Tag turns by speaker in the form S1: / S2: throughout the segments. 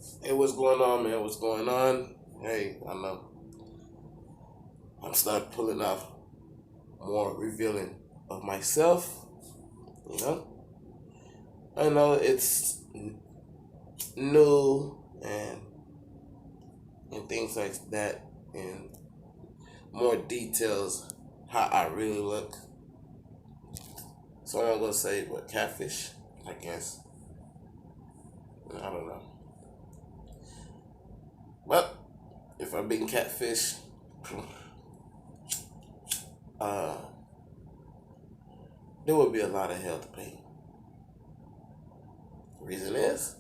S1: Hey, what's going on, man? What's going on? Hey, I know I'm starting pulling off more revealing of myself. You know, I know it's new and things like that, and more details how I really look. So I'm gonna say what catfish, I guess. I don't know, but if I've been catfish, uh, there would be a lot of hell to pay. The reason is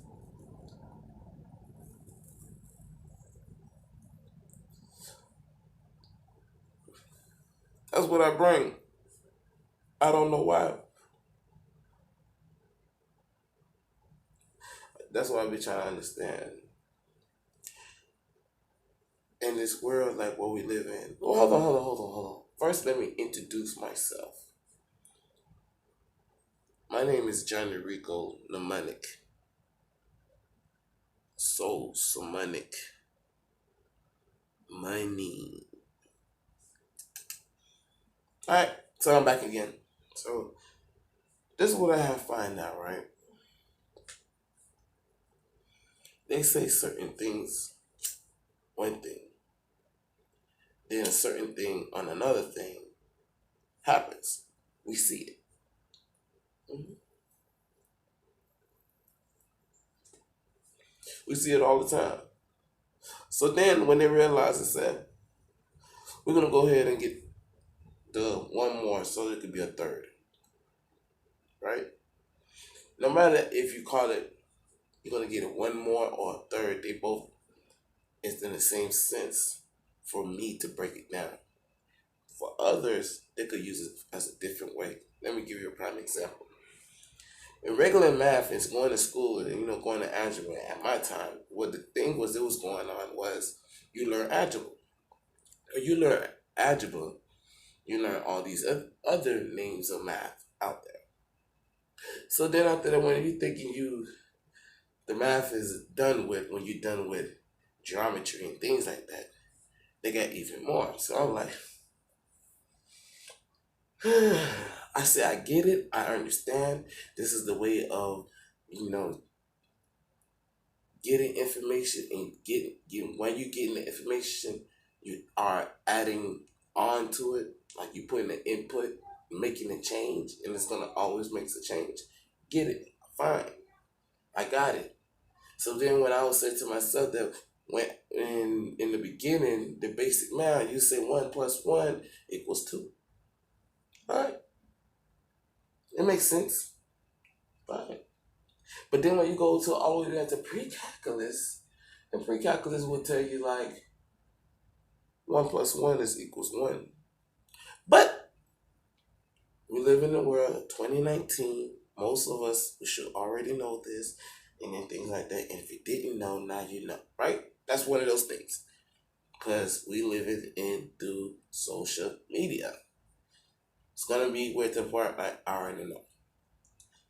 S1: that's what I bring. I don't know why. That's what I be trying to understand. In this world like what we live in. Oh, hold on. First, let me introduce myself. My name is Johnny Ricohmnemonic. Soul Samonic. My name. Alright, so I'm back again. So this is what I have find out, right? They say certain things one thing, then a certain thing on another thing happens. We see it. Mhm. We see it all the time. So then when they realize it said, we're gonna go ahead and get the one more so it could be a third, right? No matter if you call it, you're gonna get it one more or a third. They both is in the same sense for me to break it down. For others, they could use it as a different way. Let me give you a prime example. In regular math, it's going to school and going to algebra. At my time, what the thing was that was going on was you learn algebra. When you learn algebra, you learn all these other names of math out there. So then after that, when you thinking the math is done with, when you're done with geometry and things like that, they got even more. So I'm like, I say I get it, I understand. This is the way of, you know, getting information and getting when you getting the information, you are adding on to it, like you putting the input, making a change, and it's gonna always makes a change. Get it? Fine, I got it. So then when I would say to myself that when in the beginning, the basic math, you say 1 plus 1 equals 2. All right, it makes sense. Fine. But then when you go to all the way down to pre-calculus, and pre-calculus will tell you like 1 plus 1 is equals 1. But we live in the world of 2019. Most of us should already know this and then things like that. And if you didn't know, now you know, right? That's one of those things. Because we live it in through social media. It's gonna be with the part I already know.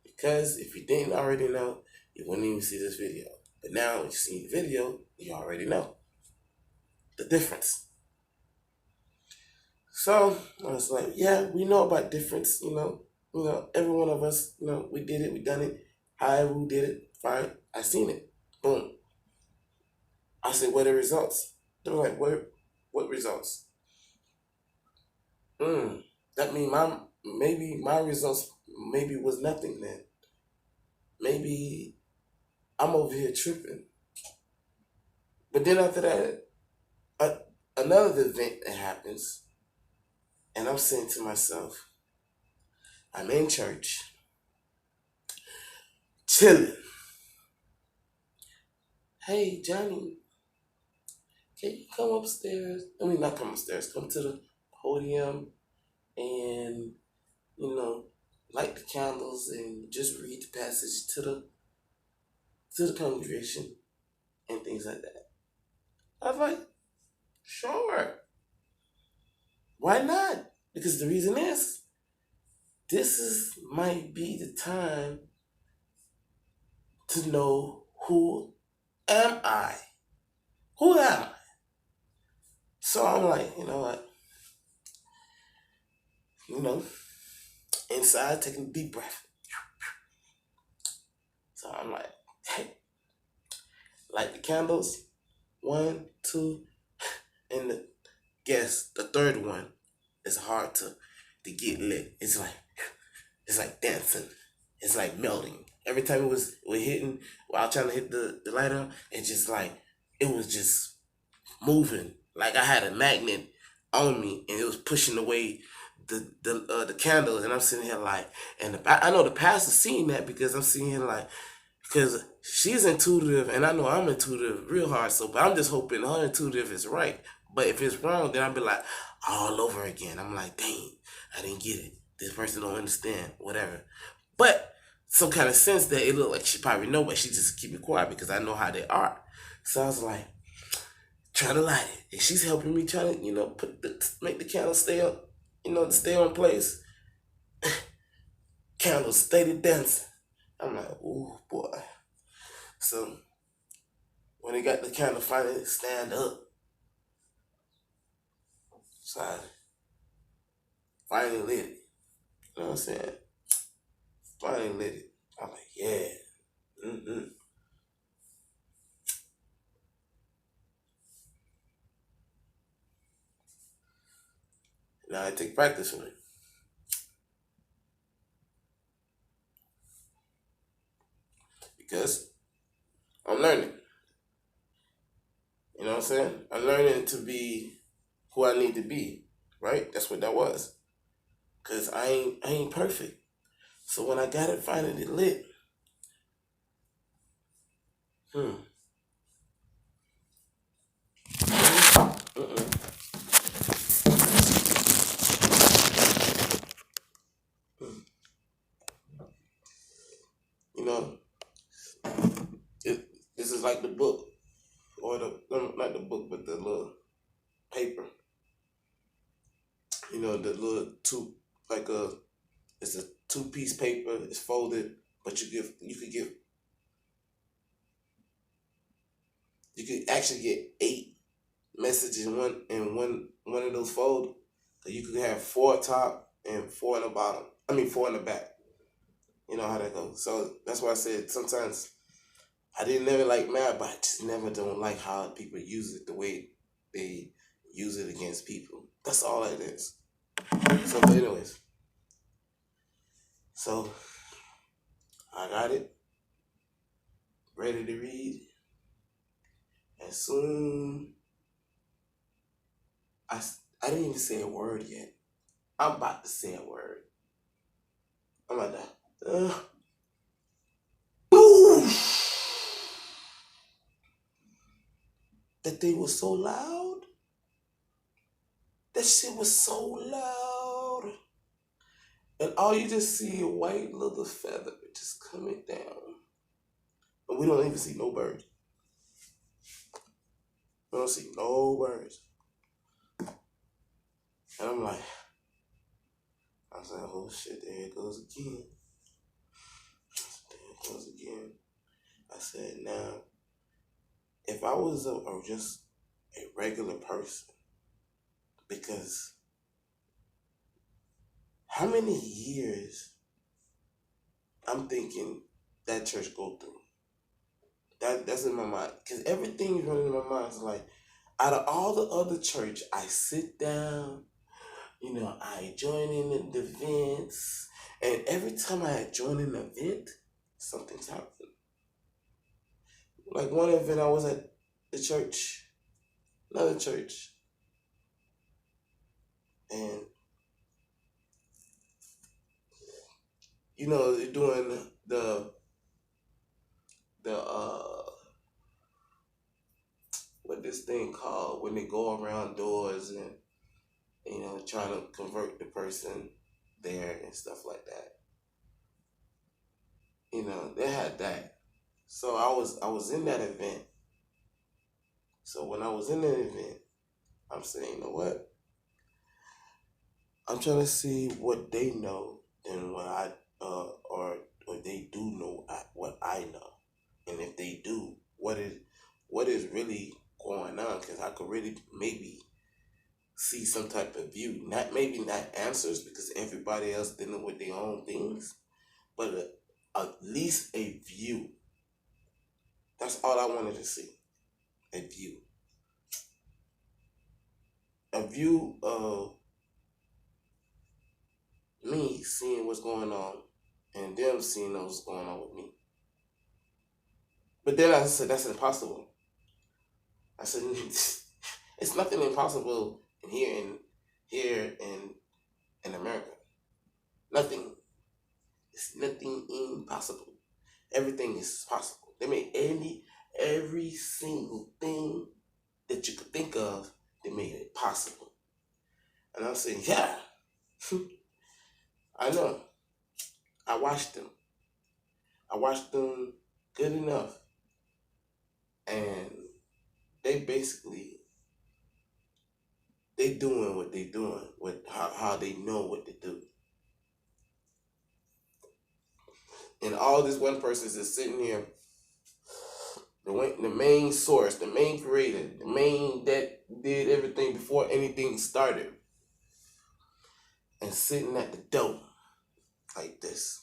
S1: Because if you didn't already know, you wouldn't even see this video. But now when you see the video, you already know the difference. So I was like, yeah, we know about difference, every one of us, we did it, we done it. However we did it, fine. I seen it. Boom. I said, what are the results? They're like, what results? That mean maybe my results maybe was nothing then. Maybe I'm over here tripping. But then after that, uh, another event that happens, and I'm saying to myself, I'm in church, chilling. Hey, Johnny, can you come upstairs? I mean, not come upstairs, come to the podium and, you know, light the candles and just read the passage to the congregation and things like that. I was like, sure. Why not? Because the reason is, might be the time to know who am I? Who am I? So I'm like, you know what? You know, inside taking a deep breath. So I'm like, hey, light the candles. One, two, and guess the third one is hard to get lit. It's like dancing. It's like melting. Every time we're hitting, while trying to hit the lighter, it's just like it was just moving. Like I had a magnet on me, and it was pushing away the candles. And I'm sitting here like, and I know the pastor's seeing that because I'm sitting here like, because she's intuitive, and I know I'm intuitive real hard. So, but I'm just hoping her intuitive is right. But if it's wrong, then I'll be like all over again. I'm like, dang, I didn't get it. This person don't understand, whatever. But some kind of sense that it looked like she probably know, but she just keep it quiet because I know how they are. So I was like, trying to light it, and she's helping me trying to, make the candle stay up, to stay on place. Candles steady dancing. I'm like, oh boy. So when they got the candle finally stand up, so I finally lit it. You know what I'm saying? Finally lit it. I'm like, yeah. Mm-mm. Now I take practice with it because I'm learning. You know what I'm saying? I'm learning to be who I need to be. Right? That's what that was. Cause I ain't perfect. So when I got it finally lit, hmm, mm-mm, mm. You know, it this is like the book or the no, not the book, but the little paper. The little two like it's a two-piece paper. It's folded, but you could actually get 8 messages in one of those fold. So you could have 4 top and 4 in the bottom. I mean 4 in the back. You know how that goes. So that's why I said sometimes I didn't never like math, but I just never don't like how people use it the way they use it against people. That's all it is. So, but anyways, so I got it ready to read, and soon I didn't even say a word yet. I'm about to say a word. I'm like that. That thing was so loud. That shit was so loud. And all you just see a white little feather just coming down. And we don't even see no birds. We don't see no birds. And I was like, oh shit, there it goes again. There it goes again. I said, now, if I was just a regular person, because how many years I'm thinking that church go through? That's in my mind. Because everything is running in my mind. It's like, out of all the other church, I sit down, I join in the events, and every time I join an event, something's happened. Like one event, I was at the church, another church, and they're doing the what this thing called when they go around doors and trying to convert the person there and stuff like that. They had that. So I was in that event. So when I was in that event, I'm saying, you know what? I'm trying to see what they know and what I or they do know what I know, and if they do, what is really going on, because I could really maybe see some type of view. Not maybe not answers, because everybody else dealing with their own things, but at least a view. That's all I wanted to see. A view. A view of me seeing what's going on and them seeing what's going on with me. But then I said, that's impossible. I said, it's nothing impossible here in America. Nothing. It's nothing impossible. Everything is possible. They made every single thing that you could think of, they made it possible. And I'm saying, yeah, I know. I watched them. I watched them good enough. And they basically, they doing what they doing, with how they know what to do. And all this one person is just sitting here, the main source, the main creator, the main that did everything before anything started, and sitting at the door like this.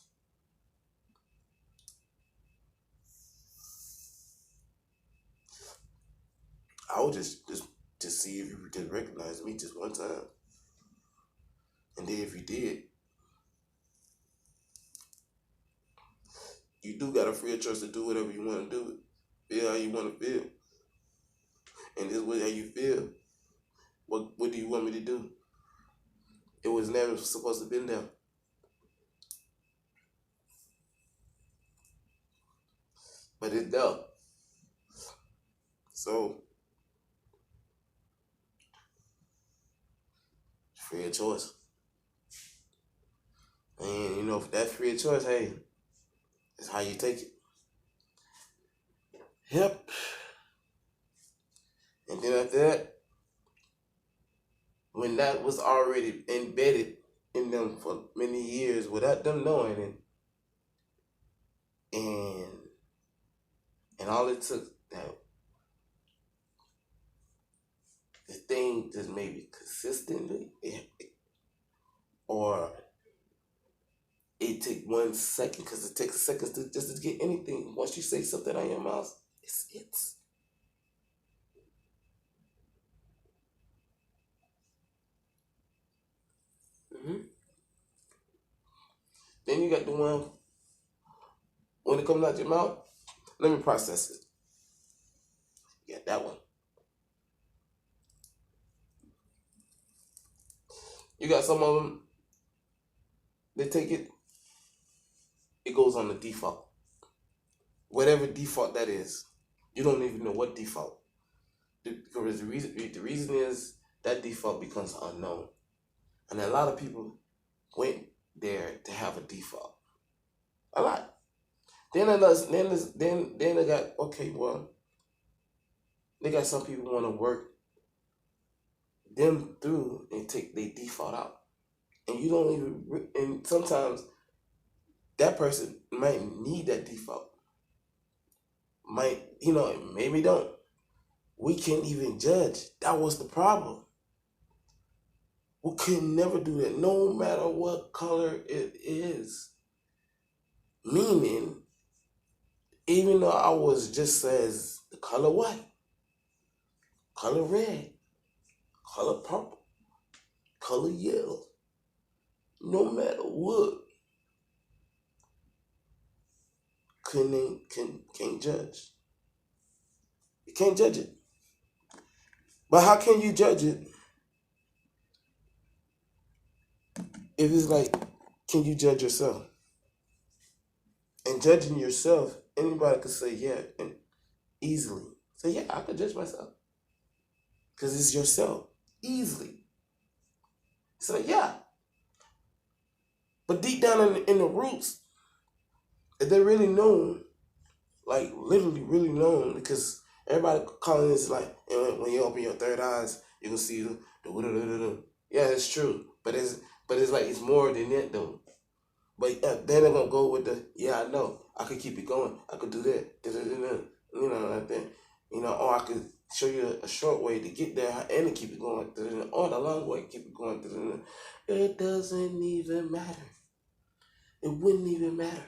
S1: I would just see if you would just recognize me just one time. And then if you did, you do got a free choice to do whatever you want to do. Feel how you want to feel. And this way how you feel. What do you want me to do? It was never supposed to be there. But it's there. So, free of choice. And you know, if that's free of choice, hey, it's how you take it. Yep. And then after that, when that was already embedded in them for many years without them knowing it, and all it took, that the thing just maybe consistently, or it take 1 second, because it takes seconds just to get anything. Once you say something out of your mouth, it's. Mm-hmm. Then you got the one, when it comes out your mouth, let me process it. You got that one. You got some of them, they take it, it goes on the default. Whatever default that is. You don't even know what default. Because the reason is that default becomes unknown. And a lot of people went there to have a default. A lot. Then they got, okay, well, they got some people want to work them through and take their default out. And you don't even, and sometimes that person might need that default. Might, maybe don't. We can't even judge. That was the problem. We can never do that, no matter what color it is. Meaning, even though I was just says the color white, color red, color purple, color yellow, no matter what, can't judge. You can't judge it. But how can you judge it if it's like, can you judge yourself? And judging yourself, anybody could say, yeah, and easily. Say, yeah, I could judge myself. Because it's yourself. Easily. So, yeah. But deep down in the roots, if they're really known, like literally really known, because everybody calling this like, when you open your third eyes, you can see the yeah, it's true. But it's like, it's more than that though. But then they're gonna go with the, yeah, I know, I could keep it going, I could do that, like that. or I could show you a short way to get there and to keep it going, or the long way to keep it going. It doesn't even matter. It wouldn't even matter.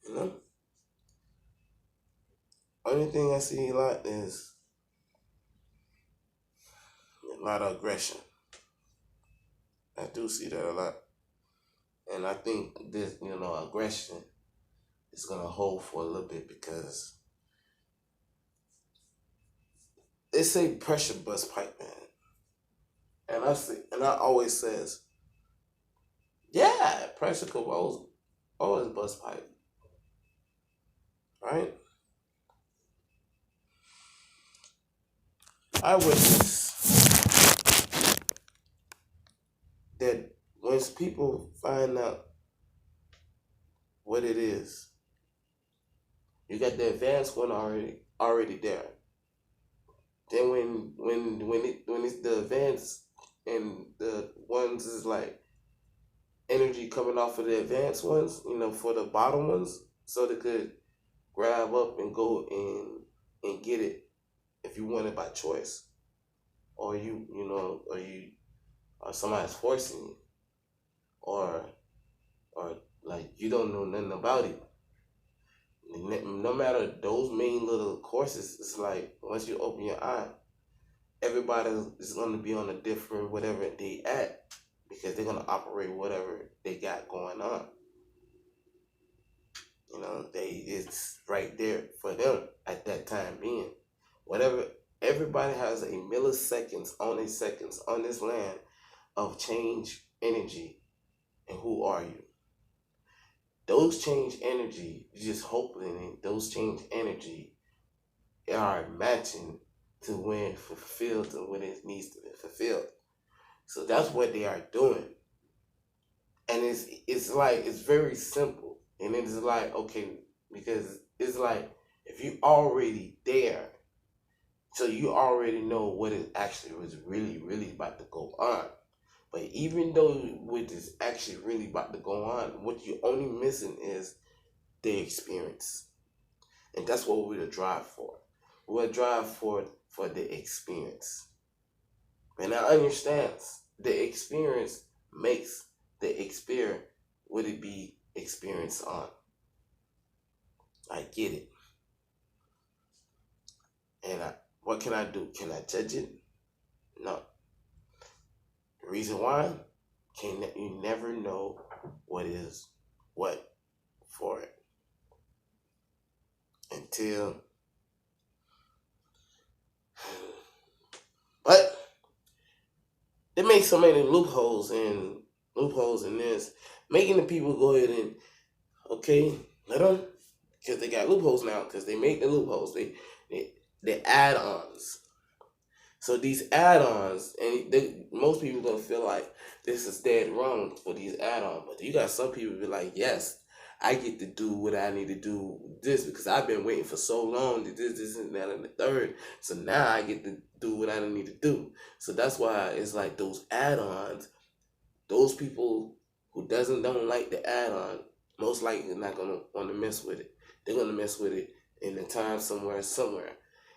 S1: You know? Only thing I see a lot is a lot of aggression. I do see that a lot. And I think this, aggression is gonna hold for a little bit because they say pressure bust pipe, man. And I always says, yeah, pressure could always bust pipe, right? I witness that once people find out what it is, you got the advanced one already there. Then when it's the advanced and the ones is like energy coming off of the advanced ones, for the bottom ones, so they could grab up and go and get it if you want it by choice, or or somebody's forcing you, or or like you don't know nothing about it. No matter those main little courses, it's like once you open your eye, everybody is going to be on a different whatever they at because they're going to operate whatever they got going on. It's right there for them at that time being. Whatever, everybody has a milliseconds on this land of change energy. And who are you? Those change energy, just hoping those change energy are matching to when fulfilled to when it needs to be fulfilled. So that's what they are doing. And it's very simple. And it's like, okay, because it's like if you already there, so you already know what it actually was really, really about to go on. But even though what is actually really about to go on, what you're only missing is the experience. And that's what we're to drive for. We're to drive for the experience. And I understand the experience makes the experience what it be experienced on. I get it. And what can I do? Can I judge it? No. The reason why? You never know what is what for it until. But they make so many loopholes in this, making the people go ahead and let them, because they got loopholes now, because they make the loopholes. They add-ons. So these add-ons, and most people gonna feel like this is dead wrong for these add-ons, but you got some people be like, yes, I get to do what I need to do this because I've been waiting for so long to this, and that, and the third. So now I get to do what I need to do. So that's why it's like those add-ons, those people who don't like the add-on, most likely not gonna want to mess with it. They're gonna mess with it in the time somewhere.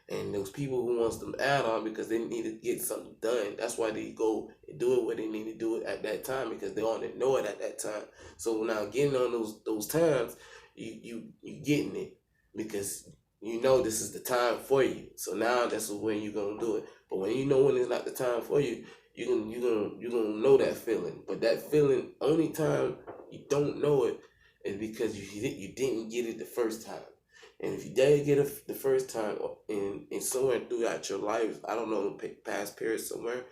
S1: And those people who wants them add on because they need to get something done. That's why they go and do it where they need to do it at that time because they want to know it at that time. So now getting on those times, you getting it because you know this is the time for you. So now that's when you're gonna do it. But when you know when it's not the time for you, you're gonna know that feeling. But that feeling, only time you don't know it is because you didn't get it the first time. And if you did get it the first time in somewhere throughout your life, I don't know, past periods somewhere,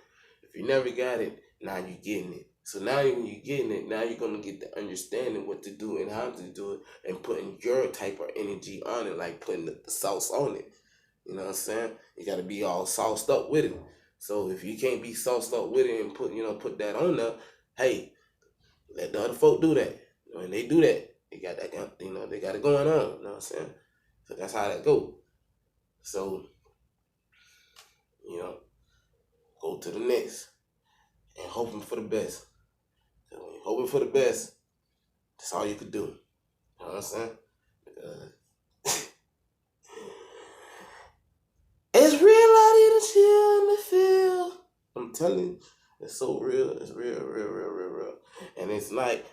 S1: if you never got it, now you're getting it. So now when you're getting it, now you're going to get the understanding what to do and how to do it and putting your type of energy on it, like putting the sauce on it. You know what I'm saying? You got to be all sauced up with it. So if you can't be sauced up with it and put that on there, hey, let the other folk do that. When they do that, they got that, they got it going on. You know what I'm saying? So that's how that go. So, go to the next and hoping for the best. So when you're hoping for the best, that's all you could do. You know what I'm saying? Because chill in the field. I'm telling you, it's so real. It's real, real, real, real, real. And it's like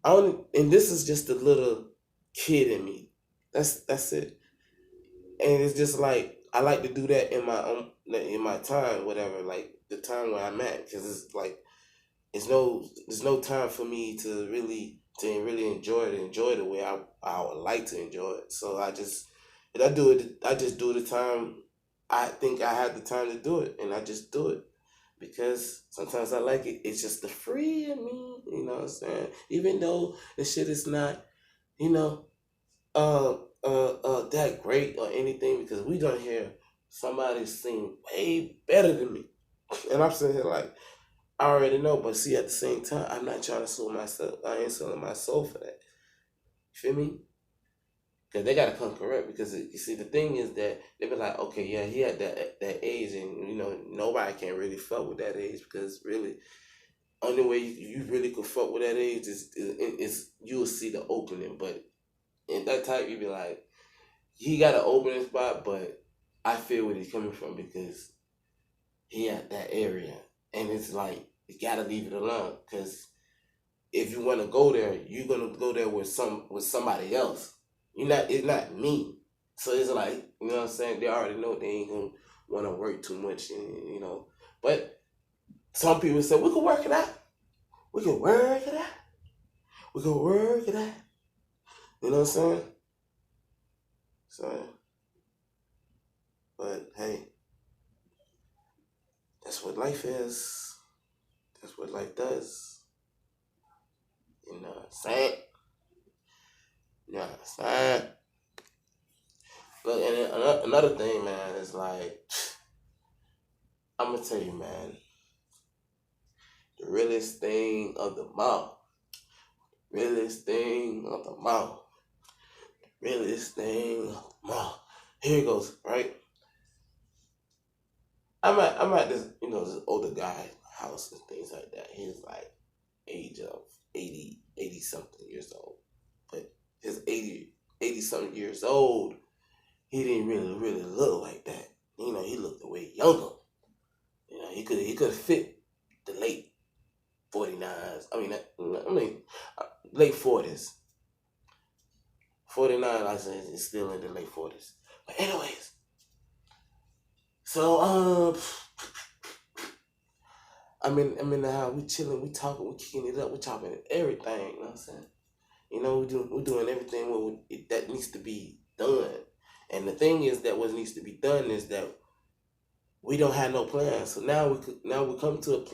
S1: and this is just a little kid in me. That's it. And it's just like I like to do that in my time, whatever, like the time where I'm at, because it's like there's no time for me to really enjoy the way I would like to enjoy it. So I just do the time I think I have the time to do it, and I just do it because sometimes I like it. It's just the free in me, you know what I'm saying? Even though the shit is not, you know, that great or anything, because we don't hear somebody sing way better than me, and I'm sitting here like I already know, but see, at the same time, I'm not trying to sell myself. I ain't selling my soul for that. You feel me? Because they gotta come correct. Because you see, the thing is that they be like, okay, yeah, he had that age, and nobody can really fuck with that age, because really, only way you really could fuck with that age is you will see the opening. But in that type, you be like, he got an opening spot, but I feel where he's coming from, because he at that area, and it's like you gotta leave it alone, because if you want to go there, you're gonna go there with somebody else. It's not me. So it's like, you know what I'm saying? They already know they ain't gonna want to work too much, and. But some people say we can work it out. We can work it out. We can work it out. You know what I'm saying? So, but hey, that's what life is. That's what life does. You know what I'm saying? You know what I'm saying? But and another thing, man, is like, I'm gonna tell you, man, the realest thing of the mouth, realest thing of the mouth, realest thing of the mouth. Here it goes, right? I'm at this, this older guy house and things like that. He's like age of 80 something years old. But his 80 something years old, he didn't really look like that. He looked way younger. He could fit the late 49s. Late 40s. 49, I say, is still in the late 40s. But anyways, so I'm in the house, we chilling, we talking, we kicking it up, we chopping everything. You know what I'm saying? We're doing everything that needs to be done. And the thing is that what needs to be done is that we don't have no plan. So now we could come to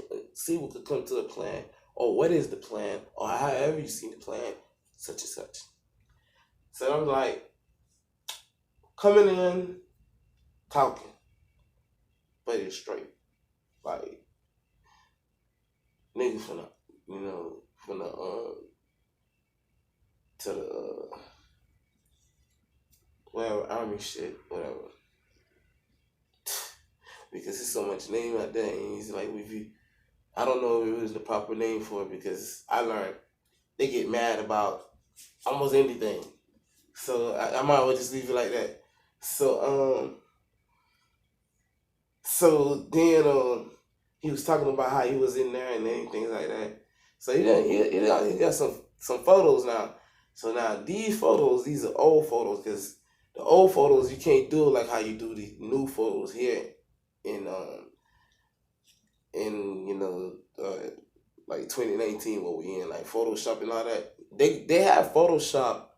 S1: we could come to a plan, or what is the plan, or however you see the plan, such and such. So I'm like coming in, talking, but it's straight. Like niggas finna, finna to the whatever army shit, whatever. Because there's so much name out there, and he's like, I don't know if it was the proper name for it, because I learned they get mad about almost anything. So I might as well just leave it like that. So then he was talking about how he was in there and things like that. So he got some photos now. So now these are old photos, because the old photos you can't do it like how you do the new photos here in like 2019, what we in, like Photoshop and all that. They have Photoshop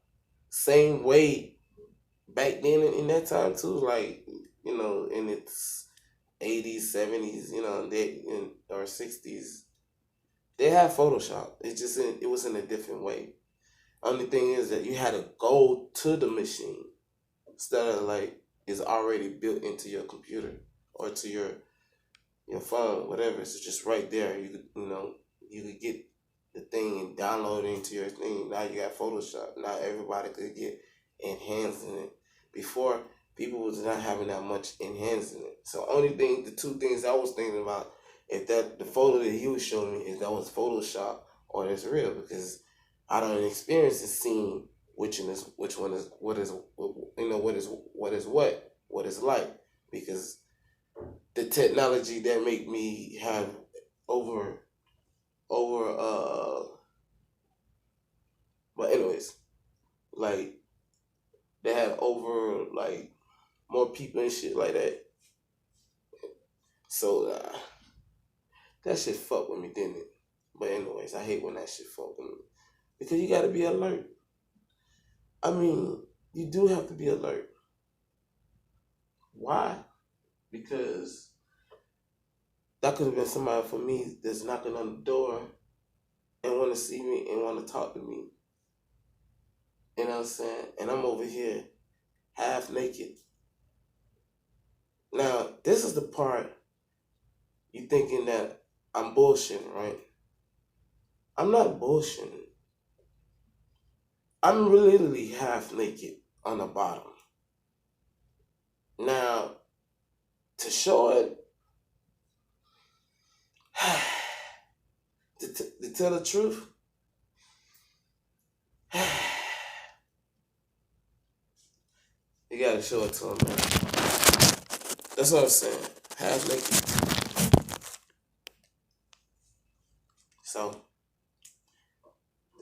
S1: same way back then in that time too, like in its 80s, 70s, or 60s. They have Photoshop. It was in a different way. Only thing is that you had to go to the machine instead of like it's already built into your computer or to your phone, whatever. So just right there, you could get the thing and download it into your thing. Now you got Photoshop. Now everybody could get enhanced in it. Before, people was not having that much enhanced in it. So the two things I was thinking about, if that the photo that he was showing me, if that was Photoshop or it's real, because I don't experience and seeing which one is what is like, because the technology that make me have over over but anyways, like they have over like more people and shit like that. So that shit fucked with me, didn't it? But anyways, I hate when that shit fucked with me because you got to be alert. I mean, you do have to be alert. Why? Because that could have been somebody for me that's knocking on the door and want to see me and want to talk to me. You know what I'm saying? And I'm over here half naked. Now, this is the part you thinking that I'm bullshitting, right? I'm not bullshitting. I'm literally half naked on the bottom. Now, to show it, to tell the truth, you gotta show it to them, man. That's what I'm saying. Half naked. So,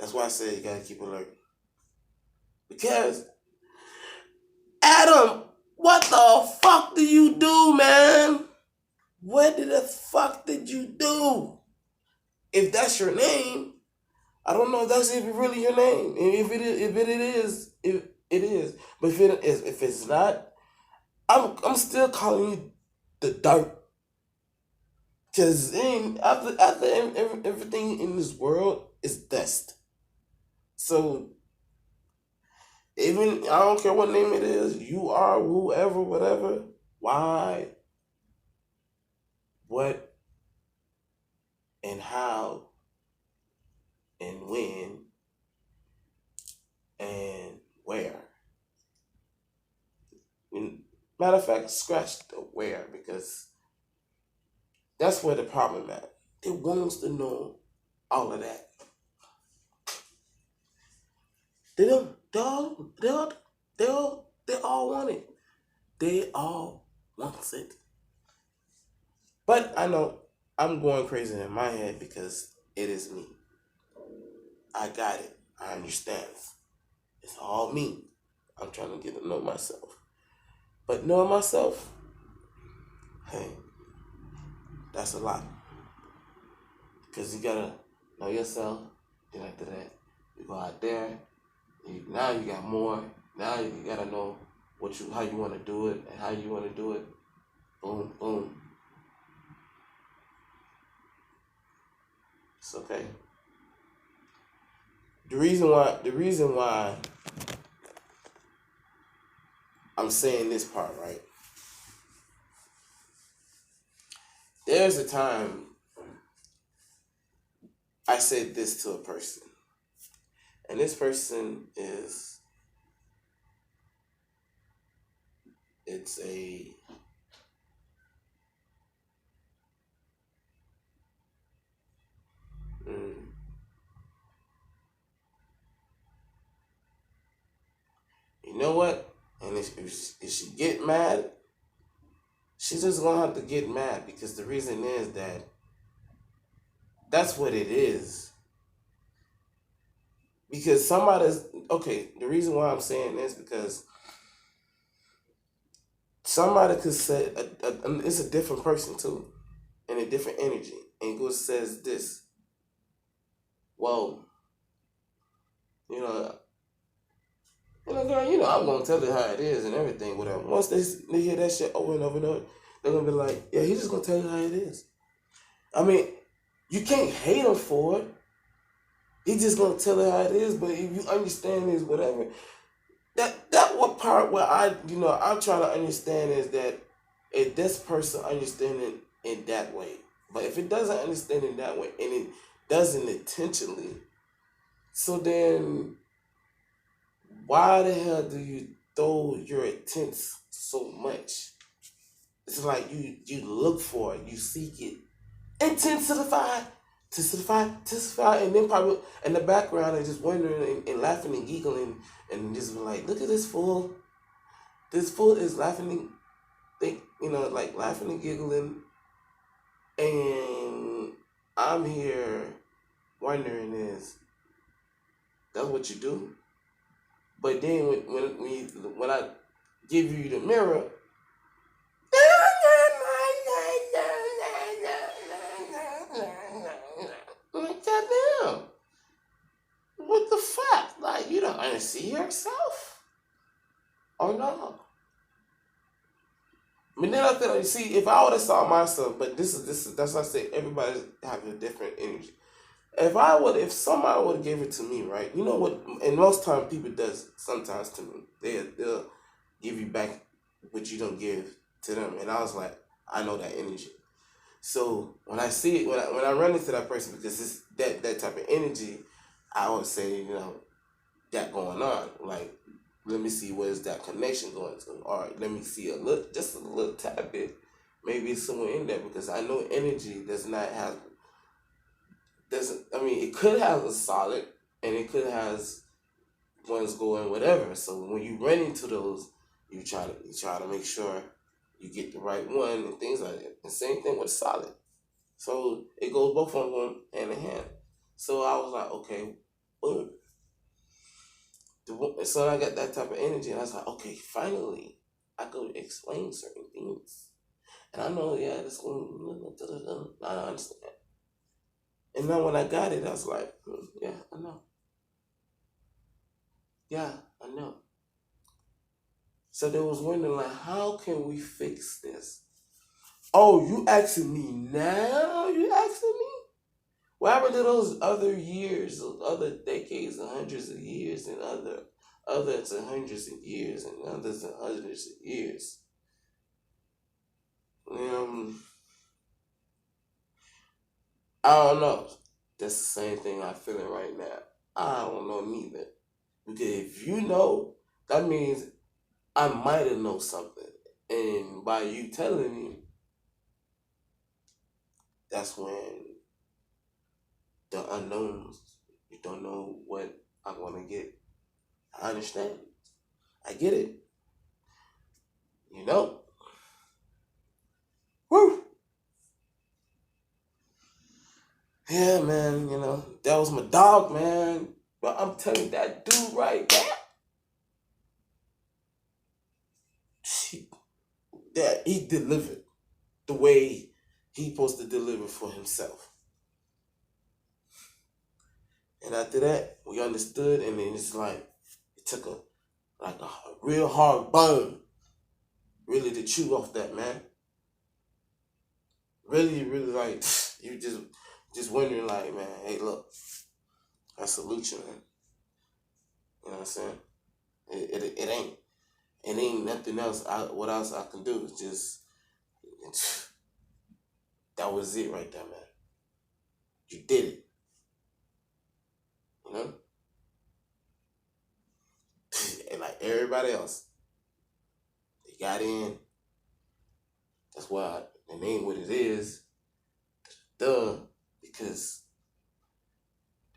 S1: that's why I say you gotta keep alert. Because, Adam, what the fuck do you do, man? What the fuck did you do? If that's your name, I don't know if that's even really your name. If it is, if it is. But if it's not, I'm still calling you the dirt. Cause after everything in this world is dust. So even I don't care what name it is, you are whoever, whatever. Why? What? And how? And when? And where? Matter of fact, scratch the where because that's where the problem at. It wants to know all of that. They don't. They all want it. They all want it. But I know I'm going crazy in my head because it is me. I got it. I understand. It's all me. I'm trying to get to know myself. But knowing myself, hey, that's a lot. Because you gotta know yourself. Then after that, you go out there. Now you got more. Now you gotta know how you want to do it and how you want to do it. Boom, boom. It's okay. The reason why I'm saying this part, right? There's a time I said this to a person, and this person it's a you know what? And if she get mad, she's just gonna have to get mad because the reason is that that's what it is. Because somebody's okay. The reason why I'm saying this because somebody could say it's a different person too, and a different energy, and goes says this. Well, you know, girl, I'm gonna tell her how it is and everything. Whatever. Once they hear that shit over and over and over, they're gonna be like, yeah, he's just gonna tell you how it is. I mean, you can't hate him for it. He's just gonna tell her how it is. But if you understand this, whatever. That what part where I'm trying to understand is that if this person understand it in that way, but if it doesn't understand it that way and it doesn't intentionally, so then why the hell do you throw your intents so much? It's like you look for it, you seek it, intensify, and then probably in the background and just wondering and laughing and giggling and just be like, look at this fool. This fool is laughing think, like laughing and giggling, and I'm here wondering is that's what you do. But then when I give you the mirror, like goddamn, what the fuck? Like you don't understand yourself or no? I mean, then I feel like, see, if I would have saw myself, but this is that's why I say everybody have a different energy. If somebody would have gave it to me, right? You know what? And most time people does sometimes to me. They'll give you back what you don't give to them, and I was like, I know that energy. So when I see it, when I run into that person, because it's that type of energy, I would say, that going on. Like, let me see where's that connection going to, or let me see just a little tad bit. Maybe it's somewhere in there because I know energy does not have doesn't. I mean, it could have a solid, and it could has ones going whatever. So when you run into those, you try to make sure you get the right one and things like that. The same thing with solid. So it goes both of them hand in hand. So I was like, okay, well, so I got that type of energy, and I was like, okay, finally, I could explain certain things, and I know, yeah, this one, I understand. And then when I got it, I was like, yeah, I know, yeah, I know. So they was wondering, like, how can we fix this? Oh, you asking me now? You asking me? What happened to those other years, those other decades and hundreds of years, and others and hundreds of years, and others and hundreds of years? Um, I don't know. That's the same thing I'm feeling right now. I don't know neither. Because if you know, that means I might have know something. And by you telling me, that's when the unknowns, you don't know what I'm going to get. I understand. I get it. You know? Woo! Yeah, man, that was my dog, man. But I'm telling you, that dude right there, he, that he delivered the way he supposed to deliver for himself. And after that, we understood, and then it's like it took a real hard bone, really to chew off that, man. Really, really, like you just wondering, like, man, hey, look, I salute you, man. You know what I'm saying? It ain't nothing else. What else I can do? It's just that was it right there, man. You did it, you know. And like everybody else, they got in. That's why the name what it is, duh, because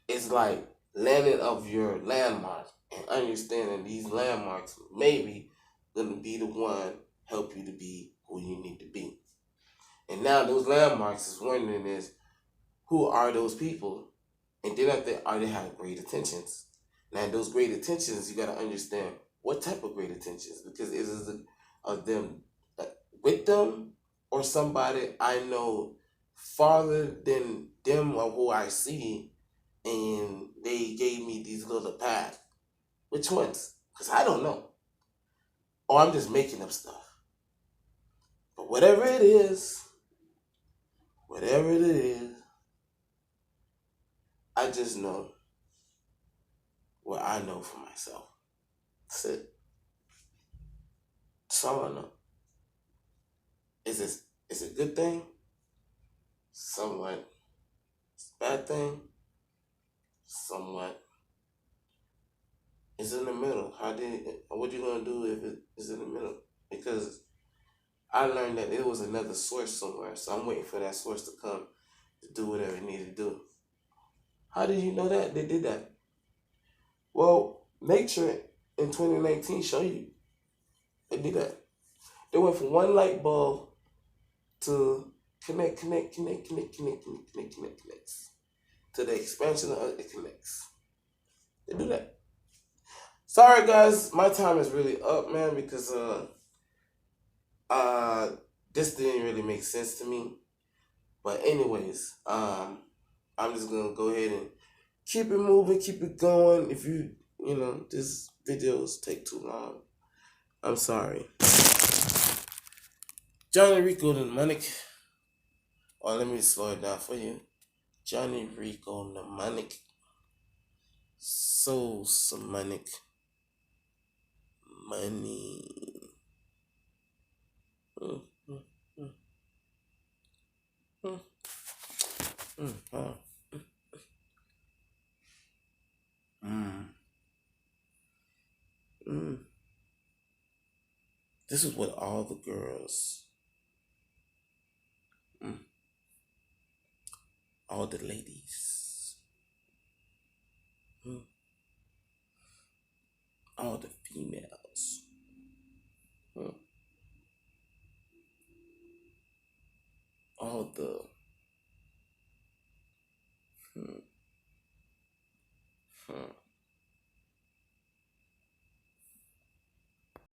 S1: it's like landing of your landmark and understanding these landmarks maybe gonna be the one help you to be who you need to be. And now those landmarks is wondering is who are those people, and then are they have great intentions. Now those great intentions, you gotta understand what type of great intentions, because is it of them with them or somebody I know farther than them or who I see, and they gave me these little paths. Which ones? Because I don't know. Or I'm just making up stuff. But whatever it is, I just know what I know for myself. That's it. That's all I know. Is it a good thing? Somewhat. It's a bad thing? Somewhat. It's in the middle. What you gonna do if it is in the middle? Because I learned that there was another source somewhere, so I'm waiting for that source to come to do whatever it needed to do. How did you know that they did that? Well, nature in 2019 show you they did that. They went from one light bulb to connects to the expansion of it connects. They do that. Sorry guys, my time is really up, man, because uh this didn't really make sense to me. But anyways, I'm just gonna go ahead and keep it moving, keep it going. If this videos take too long, I'm sorry. Johnny Ricohmnemonic, or let me slow it down for you. Johnny Ricohmnemonic, so semantic money. Mm, mm, mm, mm, mm, mm, mm. This is what all the girls, mm, all the ladies, mm, all the females, mm, all the mm, mm.